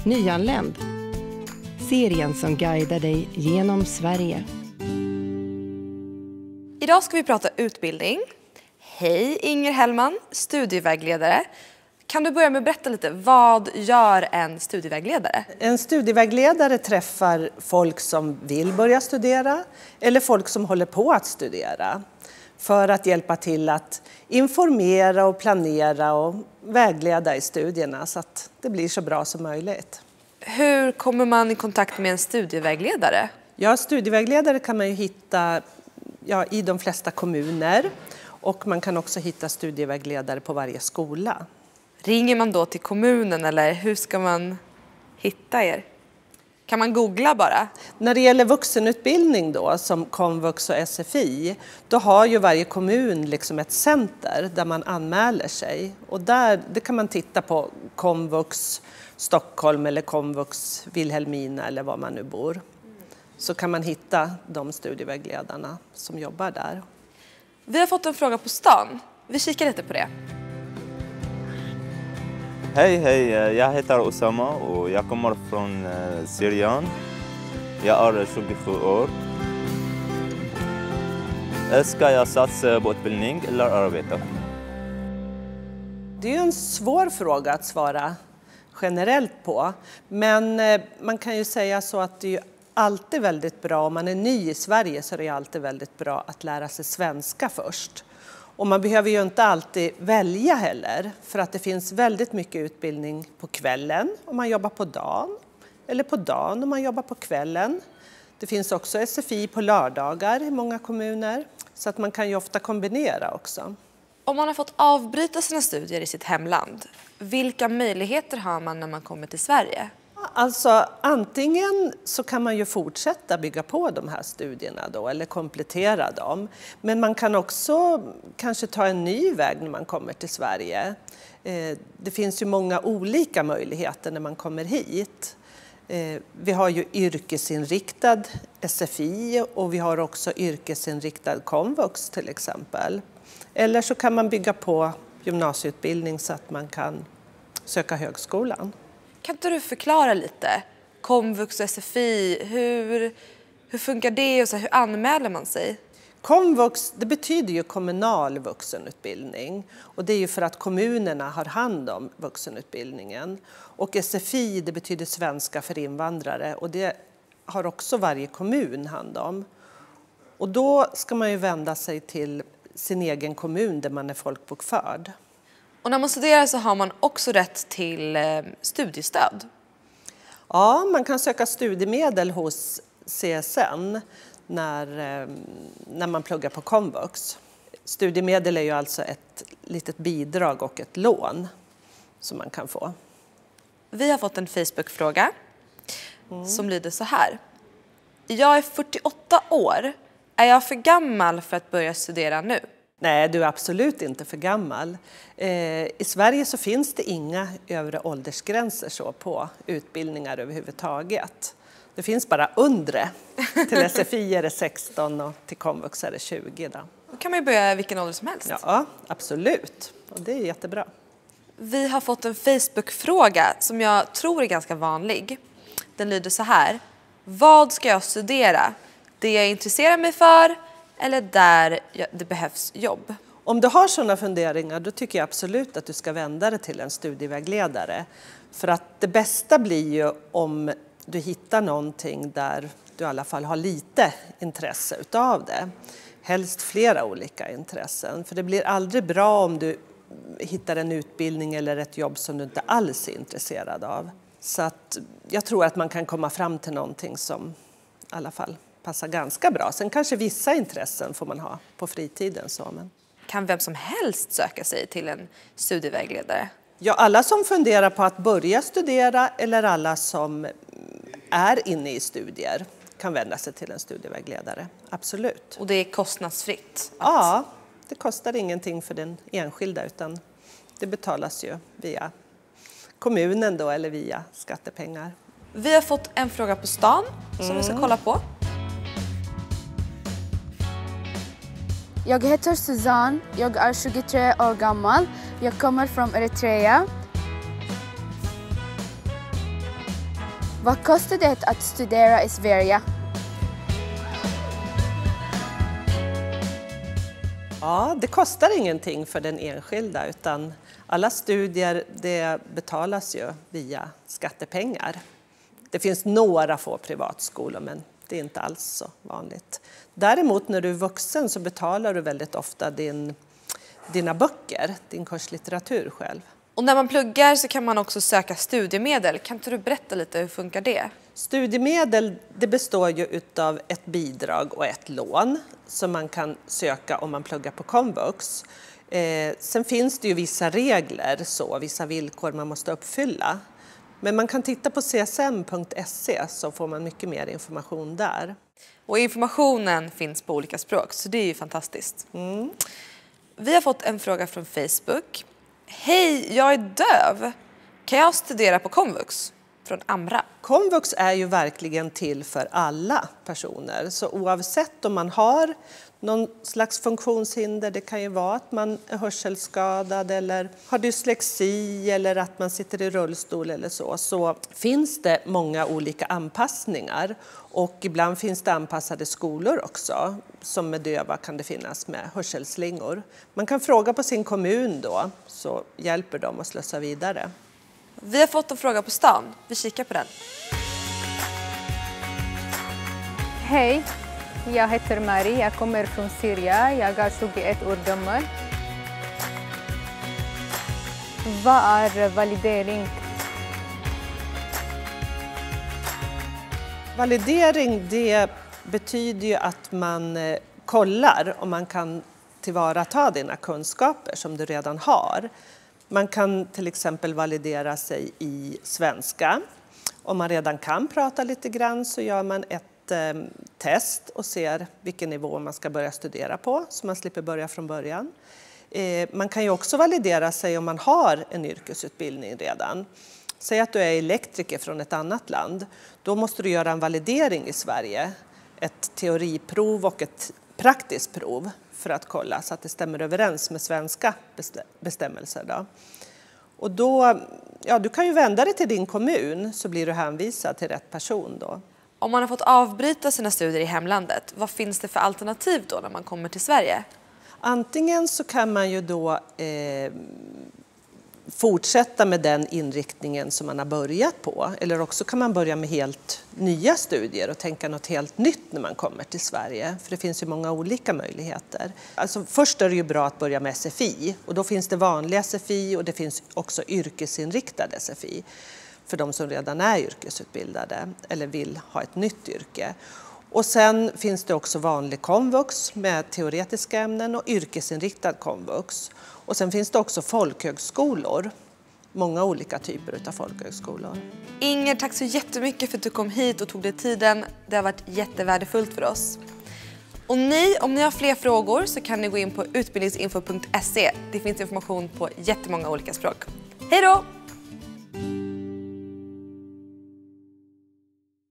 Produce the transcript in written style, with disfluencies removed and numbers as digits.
Nyanländ. Serien som guidar dig genom Sverige. Idag ska vi prata utbildning. Hej Inger Hellman, studievägledare. Kan du börja med att berätta lite, vad gör en studievägledare? En studievägledare träffar folk som vill börja studera eller folk som håller på att studera. För att hjälpa till att informera och planera och vägleda i studierna så att det blir så bra som möjligt. Hur kommer man i kontakt med en studievägledare? Ja, studievägledare kan man ju hitta i de flesta kommuner och man kan också hitta studievägledare på varje skola. Ringer man då till kommunen eller hur ska man hitta er? Kan man googla bara? När det gäller vuxenutbildning då, som komvux och SFI, då har ju varje kommun liksom ett center där man anmäler sig. Och det kan man titta på komvux Stockholm eller komvux Vilhelmina eller var man nu bor. Så kan man hitta de studievägledarna som jobbar där. Vi har fått en fråga på stan. Vi kikar lite på det. Hej, jag heter Osama och jag kommer från Syrien. Jag är 27 år. Ska jag satsa på utbildning eller arbeta? Det är ju en svår fråga att svara generellt på. Men man kan ju säga så att det är ju alltid väldigt bra, om man är ny i Sverige så är det alltid väldigt bra att lära sig svenska först. Och man behöver ju inte alltid välja heller, för att det finns väldigt mycket utbildning på kvällen om man jobbar på dagen, eller på dagen om man jobbar på kvällen. Det finns också SFI på lördagar i många kommuner, så att man kan ju ofta kombinera också. Om man har fått avbryta sina studier i sitt hemland, vilka möjligheter har man när man kommer till Sverige? Alltså antingen så kan man ju fortsätta bygga på de här studierna då, eller komplettera dem. Men man kan också kanske ta en ny väg när man kommer till Sverige. Det finns ju många olika möjligheter när man kommer hit. Vi har ju yrkesinriktad SFI och vi har också yrkesinriktad komvux till exempel. Eller så kan man bygga på gymnasieutbildning så att man kan söka högskolan. Kan inte du förklara lite? Komvux och SFI, hur funkar det och hur anmäler man sig? Komvux, det betyder ju kommunal vuxenutbildning och det är ju för att kommunerna har hand om vuxenutbildningen. Och SFI, det betyder svenska för invandrare och det har också varje kommun hand om. Och då ska man ju vända sig till sin egen kommun där man är folkbokförd. Och när man studerar så har man också rätt till studiestöd. Ja, man kan söka studiemedel hos CSN när man pluggar på komvux. Studiemedel är ju alltså ett litet bidrag och ett lån som man kan få. Vi har fått en Facebook-fråga som lyder så här. Jag är 48 år. Är jag för gammal för att börja studera nu? Nej, du är absolut inte för gammal. I Sverige så finns det inga övre åldersgränser så på utbildningar överhuvudtaget. Det finns bara undre. Till SFI är det 16 och till komvux är det 20. Då kan man ju börja vilken ålder som helst. Ja, absolut. Och det är jättebra. Vi har fått en Facebook-fråga som jag tror är ganska vanlig. Den lyder så här. Vad ska jag studera? Det jag intresserar mig för eller där det behövs jobb? Om du har sådana funderingar då tycker jag absolut att du ska vända dig till en studievägledare. För att det bästa blir ju om du hittar någonting där du i alla fall har lite intresse utav det. Helst flera olika intressen. För det blir aldrig bra om du hittar en utbildning eller ett jobb som du inte alls är intresserad av. Så att jag tror att man kan komma fram till någonting som i alla fall passar ganska bra. Sen kanske vissa intressen får man ha på fritiden. Men... Kan vem som helst söka sig till en studievägledare? Ja, alla som funderar på att börja studera eller alla som är inne i studier kan vända sig till en studievägledare. Absolut. Och det är kostnadsfritt? Ja, det kostar ingenting för den enskilda utan det betalas ju via kommunen då eller via skattepengar. Vi har fått en fråga på stan som vi ska kolla på. Jag heter Suzanne, jag är 23 år gammal. Jag kommer från Eritrea. Vad kostar det att studera i Sverige? Ja, det kostar ingenting för den enskilda utan alla studier det betalas ju via skattepengar. Det finns några få privatskolor men det är inte alls så vanligt. Däremot när du är vuxen så betalar du väldigt ofta dina böcker, din kurslitteratur själv. Och när man pluggar så kan man också söka studiemedel. Kan inte du berätta lite, hur funkar det? Studiemedel det består ju utav ett bidrag och ett lån som man kan söka om man pluggar på komvux. Sen finns det ju vissa regler, vissa villkor man måste uppfylla. Men man kan titta på csm.se så får man mycket mer information där. Och informationen finns på olika språk så det är ju fantastiskt. Vi har fått en fråga från Facebook. Hej, jag är döv. Kan jag studera på komvux? Från Amra. Komvux är ju verkligen till för alla personer. Så oavsett om man har någon slags funktionshinder, det kan ju vara att man är hörselskadad eller har dyslexi eller att man sitter i rullstol eller så finns det många olika anpassningar. Och ibland finns det anpassade skolor också. Som med döva kan det finnas med hörselslingor. Man kan fråga på sin kommun då så hjälper de att slussa vidare. Vi har fått en fråga på stan. Vi kikar på den. Hej, jag heter Marie. Jag kommer från Syrien. Jag är 21 år gammal. Vad är validering? Validering det betyder ju att man kollar om man kan tillvarata dina kunskaper som du redan har. Man kan till exempel validera sig i svenska. Om man redan kan prata lite grann så gör man ett test och ser vilken nivå man ska börja studera på så man slipper börja från början. Man kan ju också validera sig om man har en yrkesutbildning redan. Säg att du är elektriker från ett annat land. Då måste du göra en validering i Sverige. Ett teoriprov och ett praktiskt prov för att kolla så att det stämmer överens med svenska bestämmelser. Då. Och då, du kan ju vända dig till din kommun så blir du hänvisad till rätt person då. Om man har fått avbryta sina studier i hemlandet, vad finns det för alternativ då när man kommer till Sverige? Antingen så kan man ju då fortsätta med den inriktningen som man har börjat på. Eller också kan man börja med helt nya studier och tänka något helt nytt när man kommer till Sverige. För det finns ju många olika möjligheter. Alltså först är det ju bra att börja med SFI. Och då finns det vanliga SFI och det finns också yrkesinriktad SFI. För de som redan är yrkesutbildade eller vill ha ett nytt yrke. Och sen finns det också vanlig komvux med teoretiska ämnen och yrkesinriktad komvux. Och sen finns det också folkhögskolor, många olika typer av folkhögskolor. Inger, tack så jättemycket för att du kom hit och tog dig tiden. Det har varit jättevärdefullt för oss. Och om ni har fler frågor så kan ni gå in på utbildningsinfo.se. Det finns information på jättemånga olika språk. Hej då!